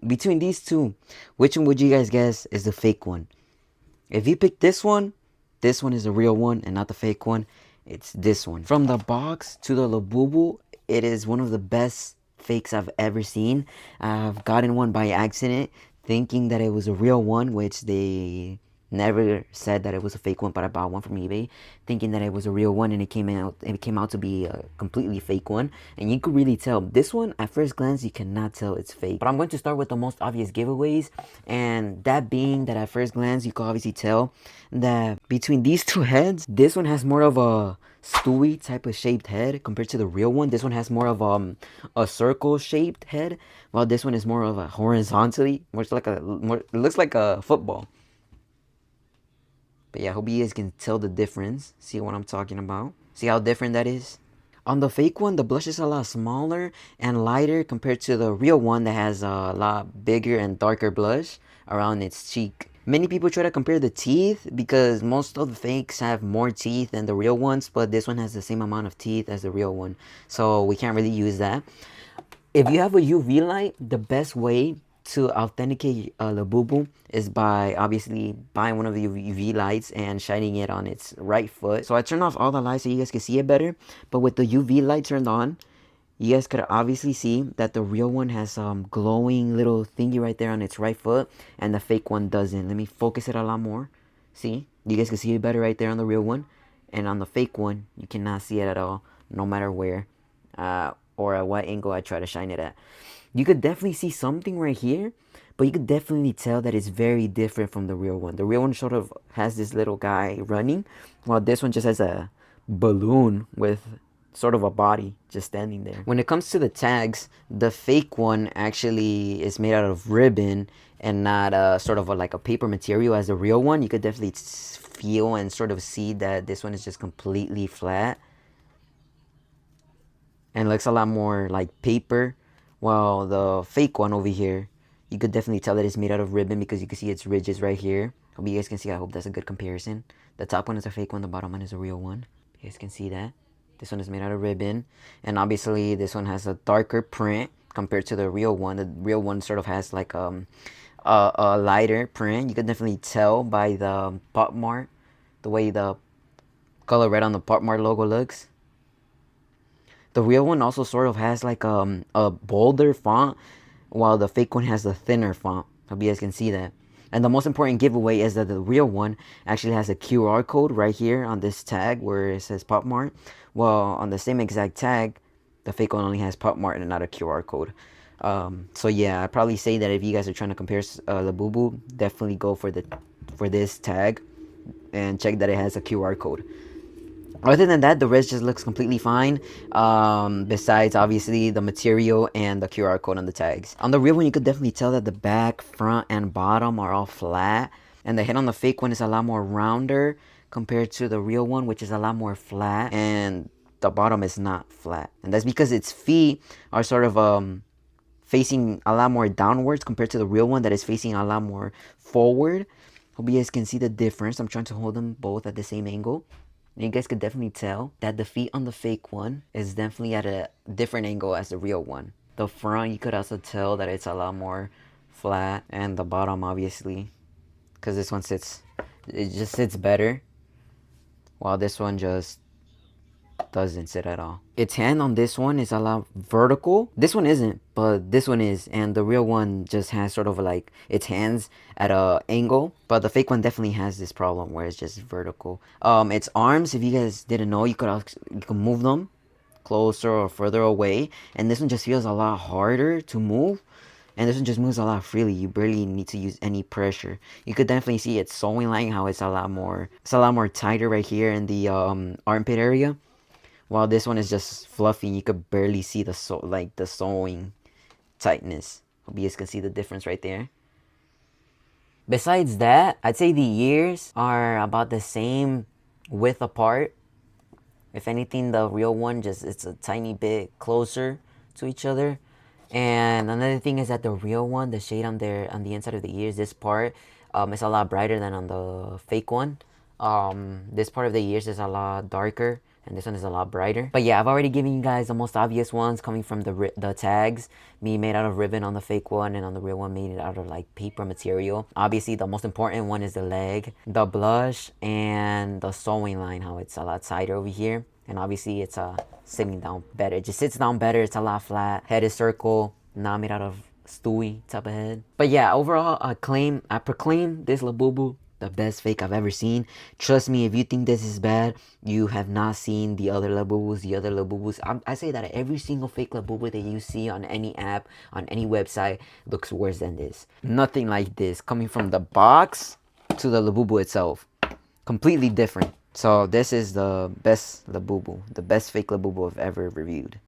Between these two, which one would you guys guess is the fake one? If you pick this one is the real one and not the fake one. It's this one. From the box to the Labubu, it is one of the best fakes I've ever seen. I've gotten one by accident, thinking that it was a real one, which they never said that it was a fake one, but I bought one from eBay thinking that it was a real one, and it came out to be a completely fake one. And you could really tell this one at first glance, you cannot tell it's fake. But I'm going to start with the most obvious giveaways, and that being that at first glance you can obviously tell that between these two heads, this one has more of a Stewie type of shaped head compared to the real one. This one has more of a circle shaped head, while this one is more of a horizontally, it looks like a football. But yeah, I hope you guys can tell the difference. See what I'm talking about? See how different that is? On the fake one, the blush is a lot smaller and lighter compared to the real one that has a lot bigger and darker blush around its cheek. Many people try to compare the teeth because most of the fakes have more teeth than the real ones, but this one has the same amount of teeth as the real one. So we can't really use that. If you have a UV light, the best way to authenticate Labubu is by obviously buying one of the UV lights and shining it on its right foot. So I turned off all the lights so you guys can see it better. But with the UV light turned on, you guys could obviously see that the real one has some glowing little thingy right there on its right foot, and the fake one doesn't. Let me focus it a lot more. See? You guys can see it better right there on the real one. And on the fake one, you cannot see it at all, no matter where or at what angle I try to shine it at. You could definitely see something right here, but you could definitely tell that it's very different from the real one. The real one sort of has this little guy running, while this one just has a balloon with sort of a body just standing there. When it comes to the tags, the fake one actually is made out of ribbon and not sort of like a paper material as the real one. You could definitely feel and sort of see that this one is just completely flat and looks a lot more like paper, while the fake one over here, you could definitely tell that it's made out of ribbon because you can see its ridges right here. Hope you guys can see. I hope that's a good comparison. The top one is a fake one, the bottom one is a real one. You guys can see that. This one is made out of ribbon, and obviously this one has a darker print compared to the real one. The real one sort of has like a lighter print. You can definitely tell by the pop mart, the way the color red on the pop mart logo looks. The real one also sort of has like a bolder font, while the fake one has a thinner font. Hope you guys can see that. And the most important giveaway is that the real one actually has a QR code right here on this tag where it says Pop Mart. Well, on the same exact tag, the fake one only has Pop Mart and not a QR code. So yeah, I'd probably say that if you guys are trying to compare Labubu, definitely go for this tag and check that it has a QR code. Other than that, the rest just looks completely fine. Besides, obviously, the material and the QR code on the tags. On the real one, you could definitely tell that the back, front, and bottom are all flat. And the head on the fake one is a lot more rounder compared to the real one, which is a lot more flat. And the bottom is not flat. And that's because its feet are sort of facing a lot more downwards compared to the real one that is facing a lot more forward. Hope you guys can see the difference. I'm trying to hold them both at the same angle. You guys could definitely tell that the feet on the fake one is definitely at a different angle as the real one. The front, you could also tell that it's a lot more flat, and the bottom, obviously, because this one it just sits better, while this one just doesn't sit at all. Its hand on this one is a lot vertical. This one isn't, but this one is, and the real one just has sort of like its hands at a angle, but the fake one definitely has this problem where it's just vertical. Its arms, if you guys didn't know, you can move them closer or further away, and this one just feels a lot harder to move. And this one just moves a lot freely. You barely need to use any pressure. You could definitely see its sewing line, how it's a lot more tighter right here in the armpit area. While this one is just fluffy, you could barely see the sewing tightness. Hope you guys can see the difference right there. Besides that, I'd say the ears are about the same width apart. If anything, the real one it's a tiny bit closer to each other. And another thing is that the real one, the shade on the inside of the ears, this part is a lot brighter than on the fake one. This part of the ears is a lot darker and this one is a lot brighter. But yeah, I've already given you guys the most obvious ones coming from the tags. Me made out of ribbon on the fake one, and on the real one made it out of like paper material. Obviously, the most important one is the leg, the blush, and the sewing line, how it's a lot tighter over here. And obviously, it's sitting down better. It just sits down better. It's a lot flat. Head is circle, not made out of Stewie type of head. But yeah, overall, I proclaim this Labubu the best fake I've ever seen. Trust me, if you think this is bad, you have not seen the other Labubus. I say that every single fake Labubu that you see on any app, on any website, looks worse than this. Nothing like this. Coming from the box to the Labubu itself. Completely different. So this is the best Labubu. The best fake Labubu I've ever reviewed.